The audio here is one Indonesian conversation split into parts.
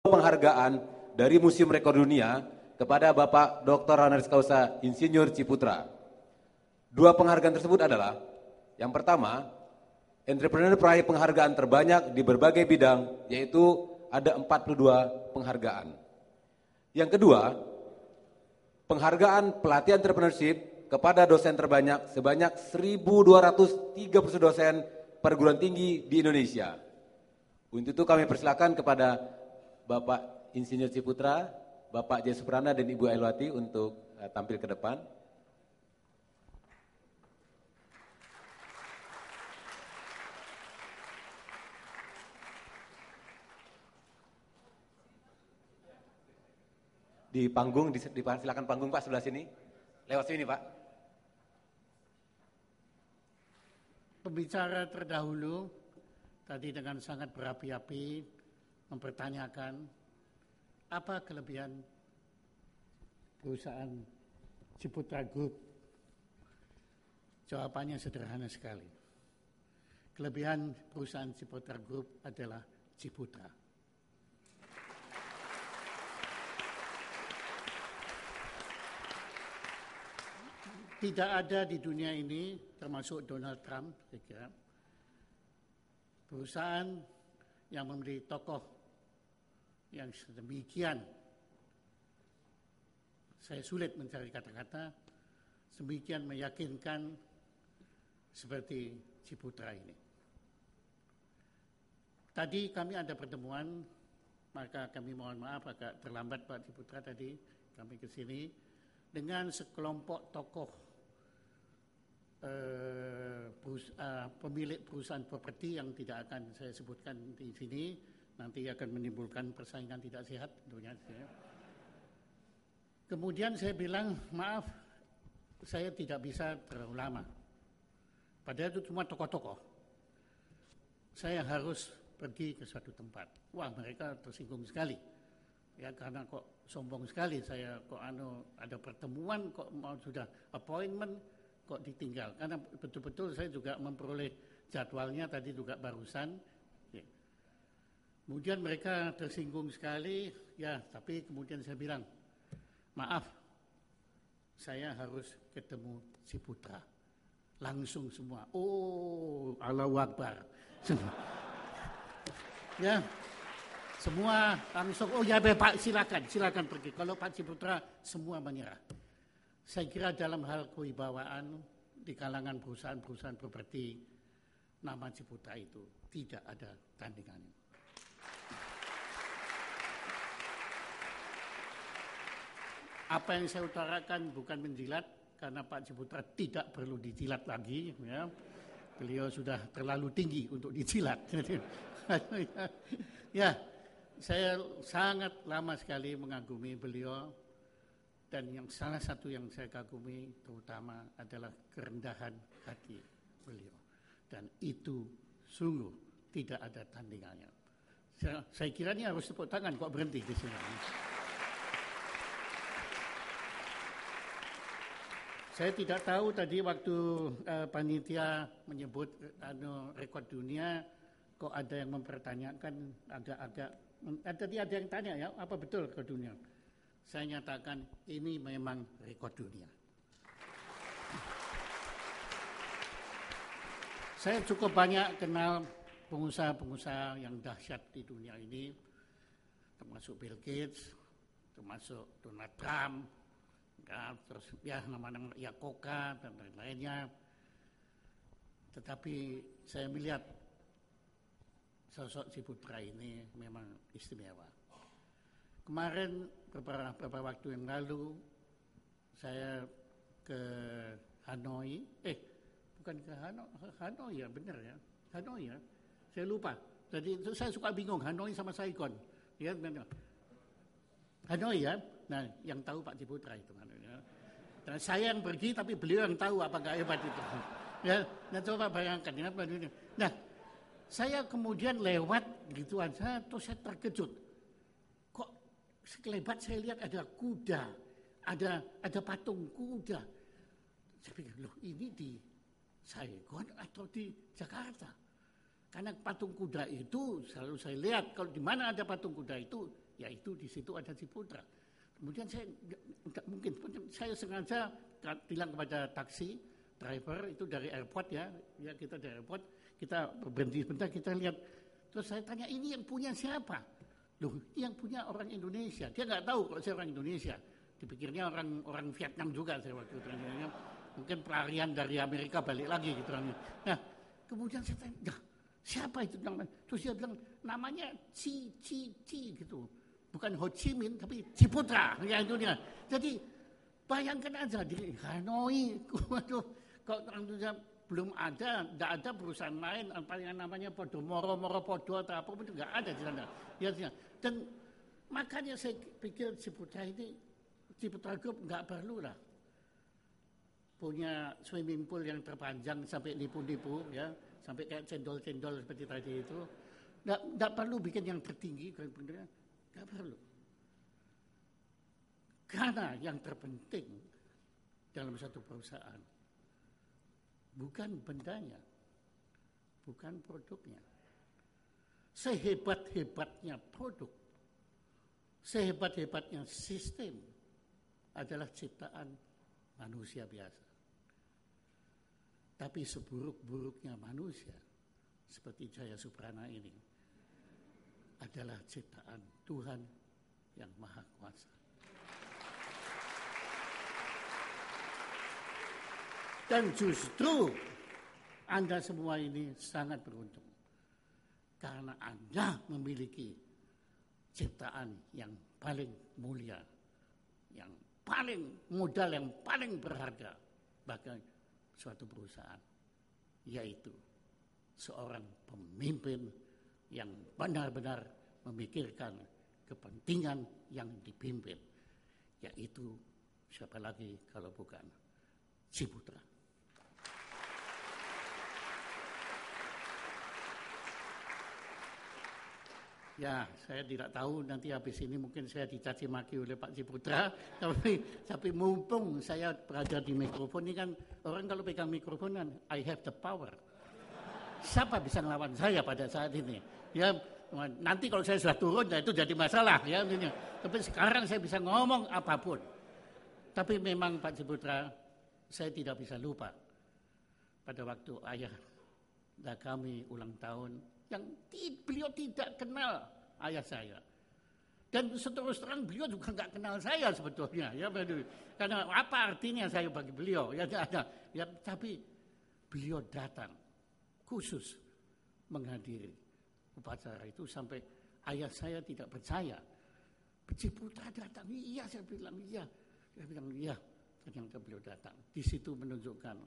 penghargaan dari Museum Rekor Dunia kepada Bapak Dr. Honoris Causa Insinyur Ciputra. Dua penghargaan tersebut adalah, yang pertama, entrepreneur peraih penghargaan terbanyak di berbagai bidang, yaitu ada 42 penghargaan. Yang kedua, penghargaan pelatihan entrepreneurship kepada dosen terbanyak sebanyak 1.230 dosen perguruan tinggi di Indonesia. Untuk itu kami persilakan kepada Bapak Insinyur Ciputra, Bapak Jaya Suprana dan Ibu Ailwati untuk tampil ke depan. Di panggung, silakan panggung Pak, sebelah sini. Lewat sini Pak. Pembicara terdahulu tadi dengan sangat berapi-api mempertanyakan apa kelebihan perusahaan Ciputra Group. Jawabannya sederhana sekali. Kelebihan perusahaan Ciputra Group adalah Ciputra. Tidak ada di dunia ini, termasuk Donald Trump, saya kira, perusahaan yang memiliki tokoh yang sedemikian, saya sulit mencari kata-kata, sedemikian meyakinkan seperti Ciputra ini. Tadi kami ada pertemuan, maka kami mohon maaf agak terlambat Pak Ciputra tadi, kami ke sini dengan sekelompok tokoh pemilik perusahaan properti yang tidak akan saya sebutkan di sini, nanti akan menimbulkan persaingan tidak sehat tentunya. Kemudian saya bilang, maaf, saya tidak bisa terlalu lama. Padahal itu cuma tokoh-tokoh. Saya harus pergi ke suatu tempat. Wah, mereka tersinggung sekali. Ya, karena kok sombong sekali saya, kok ada pertemuan, kok mau sudah appointment, kok ditinggal. Karena betul-betul saya juga memperoleh jadwalnya tadi juga barusan. Ya. Kemudian mereka tersinggung sekali, ya, tapi kemudian saya bilang, maaf, saya harus ketemu Ciputra. Langsung semua, oh, Allahu Akbar. Ya, semua langsung, oh ya Pak, silakan pergi. Kalau Pak Ciputra semua menyerah. Saya kira dalam hal kewibawaan di kalangan perusahaan-perusahaan properti, nama Ciputra itu tidak ada tandingannya. Apa yang saya utarakan bukan menjilat, karena Pak Ciputra tidak perlu dijilat lagi. Ya. Beliau sudah terlalu tinggi untuk dijilat. Ya, saya sangat lama sekali mengagumi beliau. Dan yang salah satu yang saya kagumi terutama adalah kerendahan hati beliau. Dan itu sungguh tidak ada tandingannya. Saya kira ini harus tepuk tangan kok berhenti di sini. Saya tidak tahu tadi waktu panitia menyebut rekor dunia, kok ada yang mempertanyakan agak-agak. Tadi ada yang tanya ya, apa betul rekor dunia? Saya nyatakan ini memang rekor dunia. Saya cukup banyak kenal pengusaha-pengusaha yang dahsyat di dunia ini, termasuk Bill Gates, termasuk Donald Trump, ya, terus ya nama-nama Yakoka dan lain-lainnya. Tetapi saya melihat sosok Ciputra ini memang istimewa. Kemarin beberapa waktu yang lalu saya ke Hanoi, bukan ke Hanoi ya, benar ya, Hanoi ya, saya lupa. Jadi saya suka bingung Hanoi sama Saigon, ya benar. Hanoi ya, nah yang tahu Pak Ciputra itu. Ya. Dan saya yang pergi tapi beliau yang tahu apa nggak hebat itu. Ya, nah coba bayangkan ya. Nah, saya kemudian lewat gituan saya, terus saya terkejut. Sekelebat saya lihat ada kuda, ada patung kuda. Saya pikir, loh ini di Saigon atau di Jakarta? Karena patung kuda itu selalu saya lihat, kalau di mana ada patung kuda itu yaitu di situ ada Ciputra. Kemudian saya nggak mungkin, saya sengaja bilang kepada taksi driver itu dari airport ya kita dari airport, kita berhenti sebentar, kita lihat, terus saya tanya ini yang punya siapa? Loh, yang punya orang Indonesia. Dia nggak tahu kalau saya orang Indonesia. Dipikirnya orang Vietnam juga saya waktu itu. Mungkin pelarian dari Amerika balik lagi gitu. Nah, kemudian saya tanya, siapa itu namanya? Terus dia bilang namanya Ci gitu. Bukan Ho Chi Minh tapi Ciputra ya itu dia. Jadi bayangkan aja di Hanoi, waduh, kalau orang Indonesia belum ada, tidak ada perusahaan lain apa yang namanya podo moro podo atau apapun itu nggak ada di sana. Ya, dan makanya saya pikir Ciputra Group nggak perlu lah punya swimming pool yang terpanjang sampai nipu-nipu ya, sampai kayak cendol-cendol seperti tadi itu. Nggak perlu bikin yang tertinggi, nggak perlu. Karena yang terpenting dalam satu perusahaan bukan bendanya, bukan produknya. Sehebat-hebatnya produk, sehebat-hebatnya sistem adalah ciptaan manusia biasa. Tapi seburuk-buruknya manusia seperti Jaya Suprana ini adalah ciptaan Tuhan yang Maha Kuasa. Dan justru Anda semua ini sangat beruntung. Karena Anda memiliki ciptaan yang paling mulia, yang paling modal, yang paling berharga bagi suatu perusahaan. Yaitu seorang pemimpin yang benar-benar memikirkan kepentingan yang dipimpin. Yaitu siapa lagi kalau bukan Ciputra. Ya, saya tidak tahu nanti habis ini mungkin saya dicaci maki oleh Pak Ciputra, tapi mumpung saya berada di mikrofon ini kan orang kalau pegang mikrofon kan I have the power. Siapa bisa melawan saya pada saat ini? Ya, nanti kalau saya sudah turun ya itu jadi masalah ya. Tapi sekarang saya bisa ngomong apapun. Tapi memang Pak Ciputra, saya tidak bisa lupa pada waktu ayah dan kami ulang tahun yang beliau tidak kenal ayah saya. Dan terus terang beliau juga nggak kenal saya sebetulnya. Ya, karena apa artinya saya bagi beliau? Ya, tapi beliau datang khusus menghadiri upacara itu sampai ayah saya tidak percaya. Ciputra datang, iya saya bilang iya. Saya bilang iya, ternyata beliau datang. Di situ menunjukkan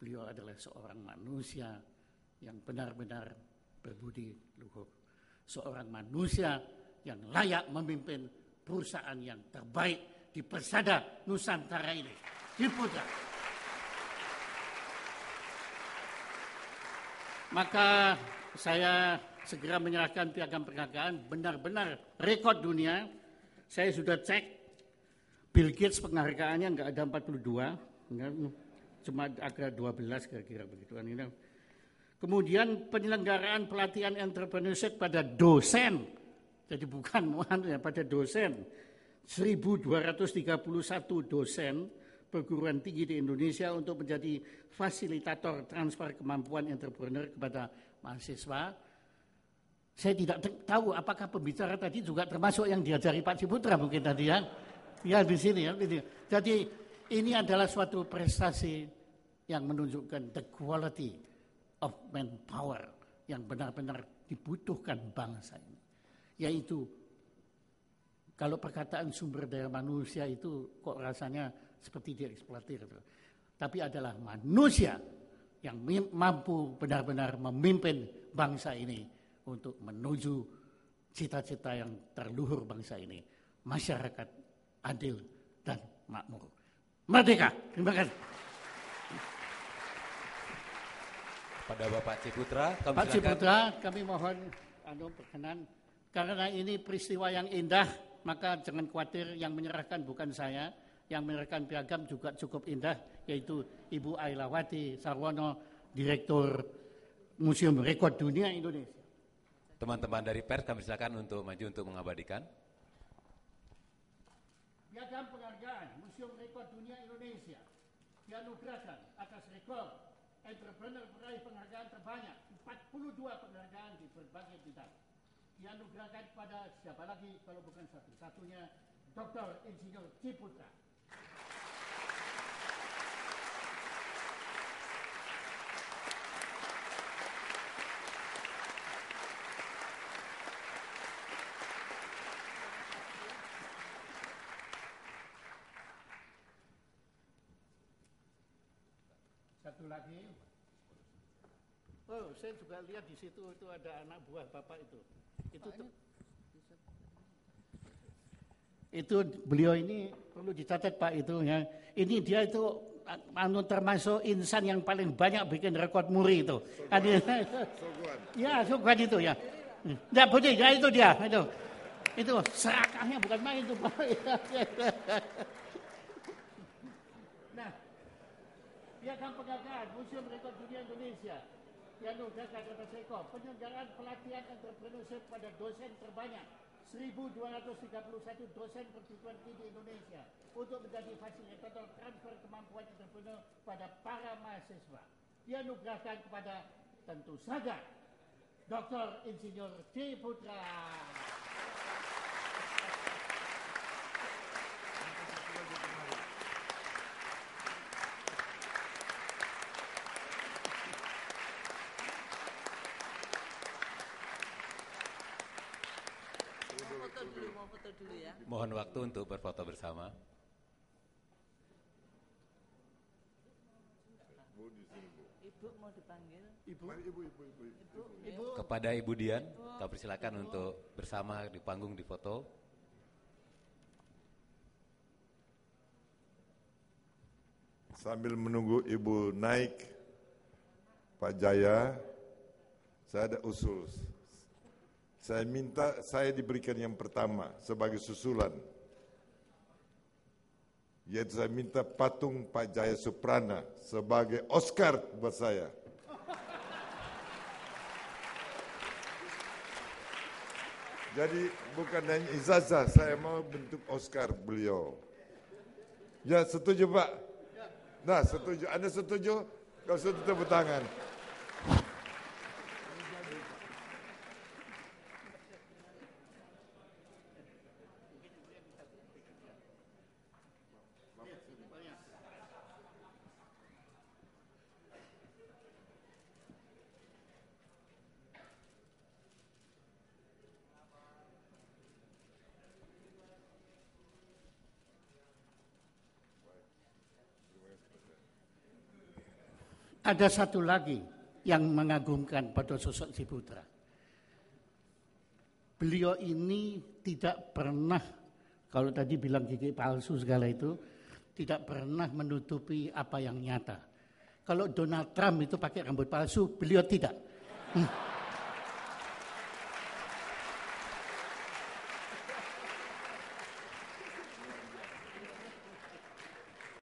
beliau adalah seorang manusia yang benar-benar berbudi luhur. Seorang manusia yang layak memimpin perusahaan yang terbaik di persada Nusantara ini. Ciputra. Maka saya segera menyerahkan piagam penghargaan, benar-benar rekor dunia. Saya sudah cek, Bill Gates penghargaannya enggak ada 42, cuma ada 12 kira-kira begitu. Kemudian penyelenggaraan pelatihan entrepreneurship pada dosen, jadi bukan pada dosen. 1.231 dosen perguruan tinggi di Indonesia untuk menjadi fasilitator transfer kemampuan entrepreneur kepada mahasiswa. Saya tidak tahu apakah pembicara tadi juga termasuk yang diajari Pak Ciputra mungkin tadi ya. Ya di sini ya. Jadi ini adalah suatu prestasi yang menunjukkan the quality of manpower yang benar-benar dibutuhkan bangsa ini. Yaitu kalau perkataan sumber daya manusia itu kok rasanya seperti dieksploitir. Tapi adalah manusia yang mampu benar-benar memimpin bangsa ini untuk menuju cita-cita yang terluhur bangsa ini. Masyarakat adil dan makmur. Merdeka. Terima kasih. Pada Bapak Ciputra, Pak Ciputra, kami mohon berkenan. Karena ini peristiwa yang indah, maka jangan khawatir, yang menyerahkan bukan saya, yang menyerahkan piagam juga cukup indah, yaitu Ibu Ailawati Sarwono, Direktur Museum Rekor Dunia Indonesia. Teman-teman dari pers kami silakan untuk maju untuk mengabadikan. Piagam penghargaan Museum Rekor Dunia Indonesia dianugerahkan atas rekor entrepreneur peraih penghargaan terbanyak 42 penghargaan di berbagai bidang. Dianugerahkan kepada siapa lagi kalau bukan satu-satunya Dr. Insinyur Ciputra. Satu lagi. Oh, saya juga lihat di situ itu ada anak buah Bapak itu. Itu beliau ini perlu dicatat Pak itu ya. Ini dia itu termasuk insan yang paling banyak bikin rekor muri itu. Sogwan. Ya, Sogwan itu ya. Enggak boleh, ya itu dia itu. Itu serakahnya bukan main itu Pak. Nah, piagam penghargaan Museum Rekor Dunia Indonesia dianugerahkan atas rekor penyelenggaraan pelatihan entrepreneurship pada dosen terbanyak 1.231 dosen perguruan tinggi di Indonesia untuk menjadi fasilitator transfer kemampuan entrepreneur pada para mahasiswa. Dianugerahkan kepada tentu saja Dr. Insinyur Ciputra. Mau foto dulu ya. Mohon waktu untuk berfoto bersama. Ibu mau dipanggil. Ibu. Kepada Ibu Dian, kami persilakan untuk bersama di panggung difoto. Sambil menunggu Ibu naik, Pak Jaya, saya ada usul. Saya minta saya diberikan yang pertama sebagai susulan. Yaitu saya minta patung Pak Jaya Suprana sebagai Oscar buat saya. Jadi bukan hanya ijazah, saya mau bentuk Oscar beliau. Ya, setuju Pak? Nah, setuju. Anda setuju? Kalau setuju tepuk tangan. Ada satu lagi yang mengagumkan pada sosok Ciputra. Beliau ini tidak pernah, kalau tadi bilang gigi palsu segala itu, tidak pernah menutupi apa yang nyata. Kalau Donald Trump itu pakai rambut palsu, beliau tidak.